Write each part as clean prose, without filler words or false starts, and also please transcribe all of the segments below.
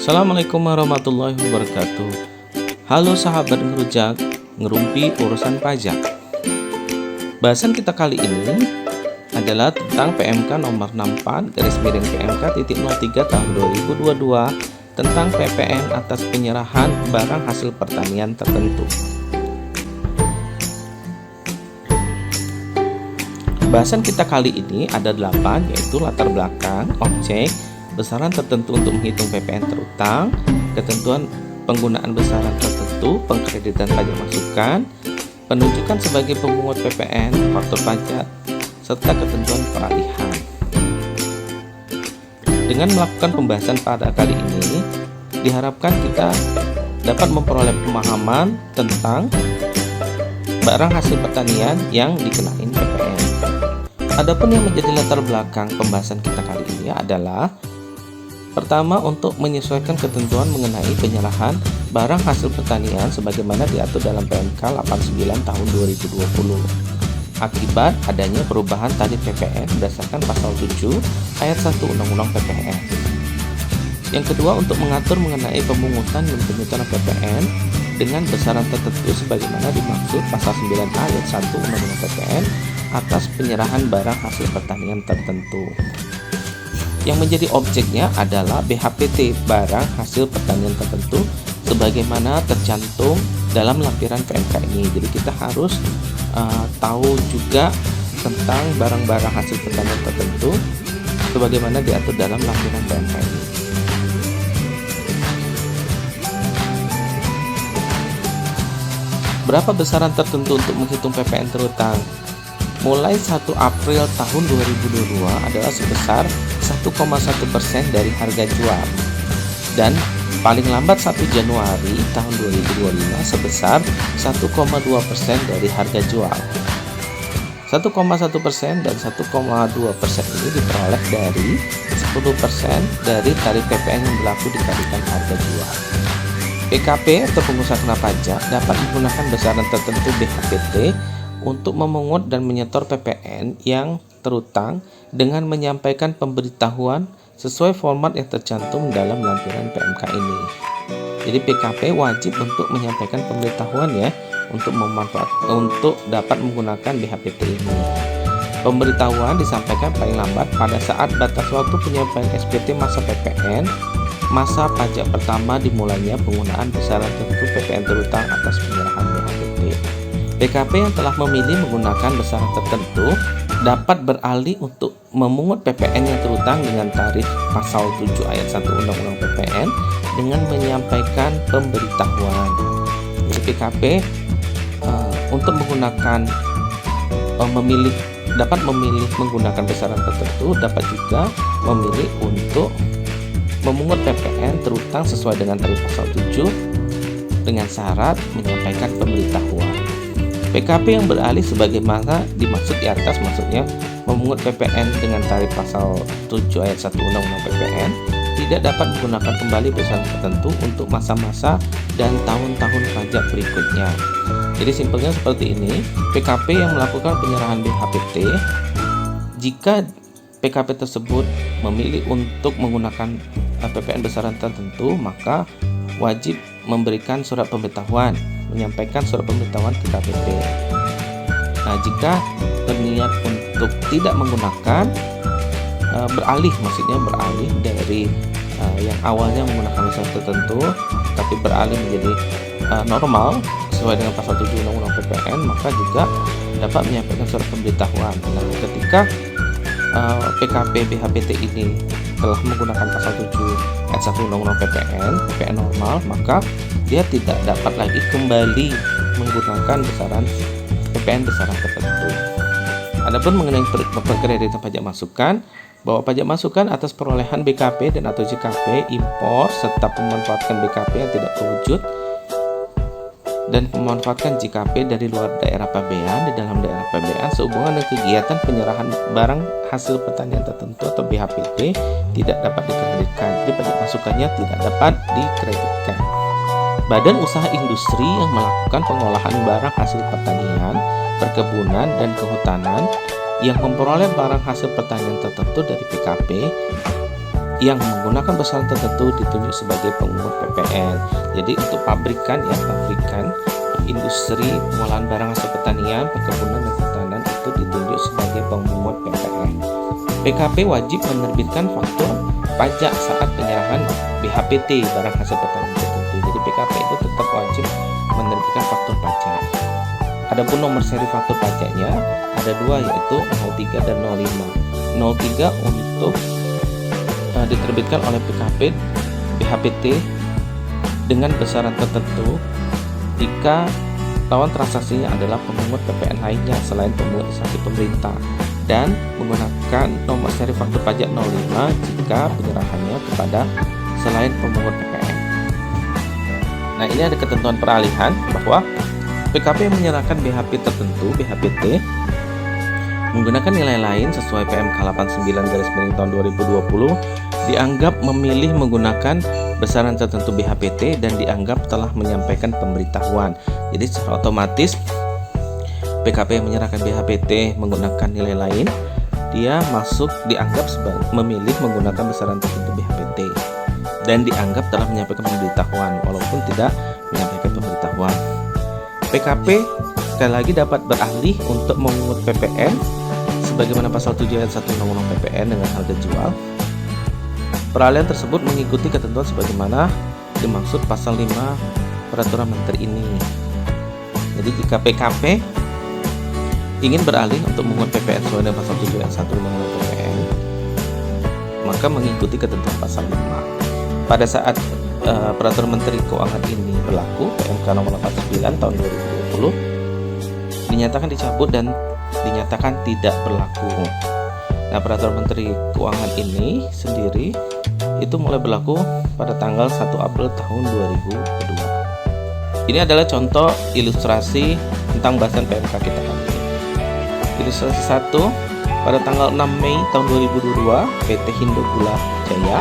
Assalamualaikum warahmatullahi wabarakatuh. Halo sahabat ngerujak, ngerumpi urusan pajak. Bahasan kita kali ini adalah tentang PMK nomor 64/PMK.03 tahun 2022 tentang PPN atas penyerahan barang hasil pertanian tertentu. Bahasan kita kali ini ada 8, yaitu latar belakang, objek, besaran tertentu untuk menghitung PPN terutang, ketentuan penggunaan besaran tertentu, pengkreditan pajak masukan, penunjukan sebagai pemungut PPN, faktur pajak, serta ketentuan peralihan. Dengan melakukan pembahasan pada kali ini, diharapkan kita dapat memperoleh pemahaman tentang barang hasil pertanian yang dikenain PPN. Adapun yang menjadi latar belakang pembahasan kita kali ini adalah pertama, untuk menyesuaikan ketentuan mengenai penyerahan barang hasil pertanian sebagaimana diatur dalam PMK 89 tahun 2020 akibat adanya perubahan tarif PPN berdasarkan pasal 7 ayat 1 Undang-Undang PPN. Yang kedua, untuk mengatur mengenai pemungutan dan penyetoran PPN dengan besaran tertentu sebagaimana dimaksud pasal 9 ayat 1 Undang-Undang PPN atas penyerahan barang hasil pertanian tertentu. Yang menjadi objeknya adalah BHPT barang hasil pertanian tertentu sebagaimana tercantum dalam lampiran PMK ini. Jadi kita harus tahu juga tentang barang-barang hasil pertanian tertentu sebagaimana diatur dalam lampiran PMK ini. Berapa besaran tertentu untuk menghitung PPN terutang? Mulai 1 April tahun 2022 adalah sebesar 1,1% dari harga jual, dan paling lambat 1 Januari tahun 2025 sebesar 1,2% dari harga jual. 1,1% dan 1,2% ini diperoleh dari 10% dari tarif PPN yang berlaku dikalikan harga jual. PKP atau pengusaha kena pajak dapat menggunakan besaran tertentu BHPT untuk memungut dan menyetor PPN yang terutang dengan menyampaikan pemberitahuan sesuai format yang tercantum dalam lampiran PMK ini. Jadi PKP wajib untuk menyampaikan pemberitahuan ya untuk dapat menggunakan BHPT ini. Pemberitahuan disampaikan paling lambat pada saat batas waktu penyampaian SPT masa PPN, masa pajak pertama dimulainya penggunaan besaran tertentu PPN terutang atas penyerahan BHPT. PKP yang telah memilih menggunakan besaran tertentu dapat beralih untuk memungut PPN yang terutang dengan tarif pasal 7 ayat 1 Undang-Undang PPN dengan menyampaikan pemberitahuan. Jadi PKP untuk menggunakan dapat memilih menggunakan besaran tertentu, dapat juga memilih untuk memungut PPN terutang sesuai dengan tarif pasal 7 dengan syarat menyampaikan pemberitahuan. PKP yang beralih sebagaimana dimaksud di atas, maksudnya memungut PPN dengan tarif pasal 7 ayat 1 Undang-Undang PPN, tidak dapat menggunakan kembali besaran tertentu untuk masa-masa dan tahun-tahun pajak berikutnya. Jadi simpelnya seperti ini, PKP yang melakukan penyerahan BHPT, jika PKP tersebut memilih untuk menggunakan PPN besaran tertentu, maka wajib memberikan surat pemberitahuan, menyampaikan surat pemberitahuan ke KPP. Nah, jika berniat untuk tidak menggunakan, beralih dari yang awalnya menggunakan besaran tertentu tapi beralih menjadi normal sesuai dengan pasal 7 Undang-Undang PPN, maka juga dapat menyampaikan surat pemberitahuan. Nah, ketika PKP BHPT ini telah menggunakan pasal 7 ayat 1 Undang-Undang PPN normal, maka dia tidak dapat lagi kembali menggunakan besaran PPN besaran tertentu. Adapun mengenai pengkreditan pajak masukan, bahwa pajak masukan atas perolehan BKP dan atau JKP impor serta pemanfaatan BKP yang tidak terwujud dan pemanfaatkan JKP dari luar daerah pabean di dalam daerah pabean sehubungan dengan kegiatan penyerahan barang hasil pertanian tertentu atau BHPT tidak dapat dikreditkan. Jadi pajak masukannya tidak dapat dikreditkan. Badan usaha industri yang melakukan pengolahan barang hasil pertanian, perkebunan, dan kehutanan yang memperoleh barang hasil pertanian tertentu dari PKP yang menggunakan besaran tertentu ditunjuk sebagai pemungut PPN. Jadi untuk pabrikan industri pengolahan barang hasil pertanian, perkebunan dan kehutanan itu ditunjuk sebagai pemungut PPN. PKP wajib menerbitkan faktur pajak saat penyerahan BHPT barang hasil pertanian tertentu. Jadi PKP itu tetap wajib menerbitkan faktur pajak. Adapun nomor seri faktur pajaknya ada dua, yaitu 03 dan 05. 03 untuk diterbitkan oleh PKP BHPT dengan besaran tertentu jika lawan transaksinya adalah pemungut PPN lainnya selain pemungut instansi pemerintah, dan menggunakan nomor seri faktur pajak 05 jika penyerahannya kepada selain pemungut PPN. Nah, ini ada ketentuan peralihan bahwa PKP yang menyerahkan BHP tertentu, BHPT, menggunakan nilai lain sesuai PMK 89 tahun 2020 dianggap memilih menggunakan besaran tertentu BHPT dan dianggap telah menyampaikan pemberitahuan. Jadi secara otomatis PKP yang menyerahkan BHPT menggunakan nilai lain, dia dianggap memilih menggunakan besaran tertentu BHPT dan dianggap telah menyampaikan pemberitahuan walaupun tidak menyampaikan pemberitahuan. PKP sekali lagi dapat beralih untuk memungut PPN sebagaimana pasal 7 ayat 1 Undang-Undang PPN dengan harga jual. Peralihan tersebut mengikuti ketentuan sebagaimana dimaksud pasal 5 Peraturan Menteri ini. Jadi jika PKP ingin beralih untuk memungut PPN sesuai dengan pasal 7 ayat 1 Undang-Undang PPN, maka mengikuti ketentuan pasal 5. Pada saat Peraturan Menteri Keuangan ini berlaku, PMK nomor 89 tahun 2020 dinyatakan dicabut dan dinyatakan tidak berlaku. Nah, Peraturan Menteri Keuangan ini sendiri itu mulai berlaku pada tanggal 1 April tahun 2002. Ini adalah contoh ilustrasi tentang bahasan PMK kita kali ini. Ilustrasi 1, pada tanggal 6 Mei tahun 2022, PT Hindo Gula Jaya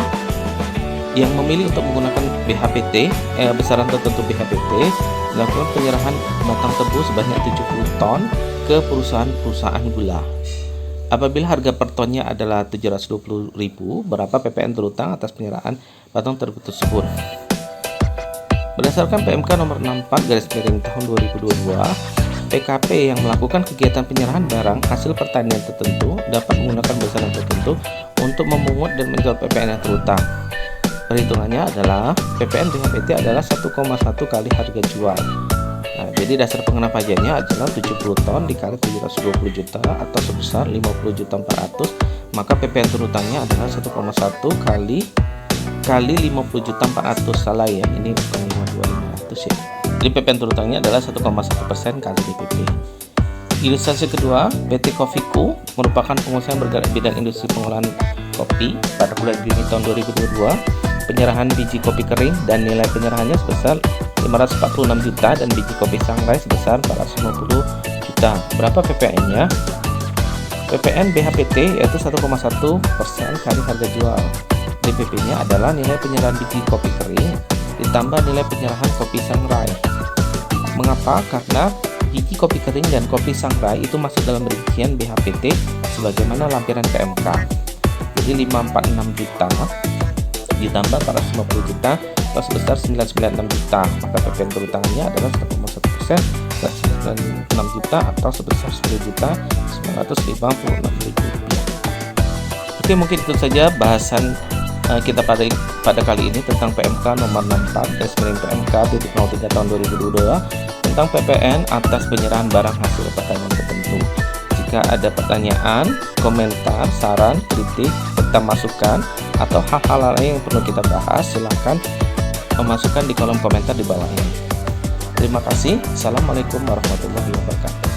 yang memilih untuk menggunakan BHPT, besaran tertentu BHPT, melakukan penyerahan batang tebu sebanyak 70 ton ke perusahaan gula. Apabila harga per tonnya adalah 720.000, berapa PPN terutang atas penyerahan batang tebu tersebut? Berdasarkan PMK nomor 64 tahun 2022, PKP yang melakukan kegiatan penyerahan barang hasil pertanian tertentu dapat menggunakan besaran tertentu untuk memungut dan menjual PPN yang terutang. Perhitungannya adalah PPN BHPT adalah 1,1 kali harga jual. Nah, jadi dasar pengenaan pajaknya adalah 70 ton dikali 720 juta atau sebesar 50.400.000, maka PPN terutangnya adalah 1,1 kali 50.400.000. Salah ya, ini bukan 52.500 ya. Jadi PPN terutangnya adalah 1,1% kali DPP. Ilustrasi kedua, PT Kofiku merupakan pengusaha yang bergerak di bidang industri pengolahan kopi. Pada bulan Juni tahun 2022, penyerahan biji kopi kering dan nilai penyerahannya sebesar 546 juta dan biji kopi sangrai sebesar 450 juta. Berapa PPN-nya? PPN BHPT yaitu 1,1% kali harga jual. DPP-nya adalah nilai penyerahan biji kopi kering ditambah nilai penyerahan kopi sangrai. Mengapa? Karena biji kopi kering dan kopi sangrai itu masuk dalam rincian BHPT sebagaimana lampiran PMK. Jadi 546 juta ditambah 450 juta atau sebesar 996 juta, maka PPN terutangannya adalah 1,1% dan 96 juta atau sebesar 10.956.000 rupiah. Oke, mungkin itu saja bahasan kita pada kali ini tentang PMK nomor 64/PMK.03 tahun 2022 tentang PPN atas penyerahan barang hasil pertanian tertentu. Jika ada pertanyaan, komentar, saran, kritik, serta masukan atau hal-hal lain yang perlu kita bahas, silakan memasukkan di kolom komentar di bawah ini. Terima kasih. Assalamualaikum warahmatullahi wabarakatuh.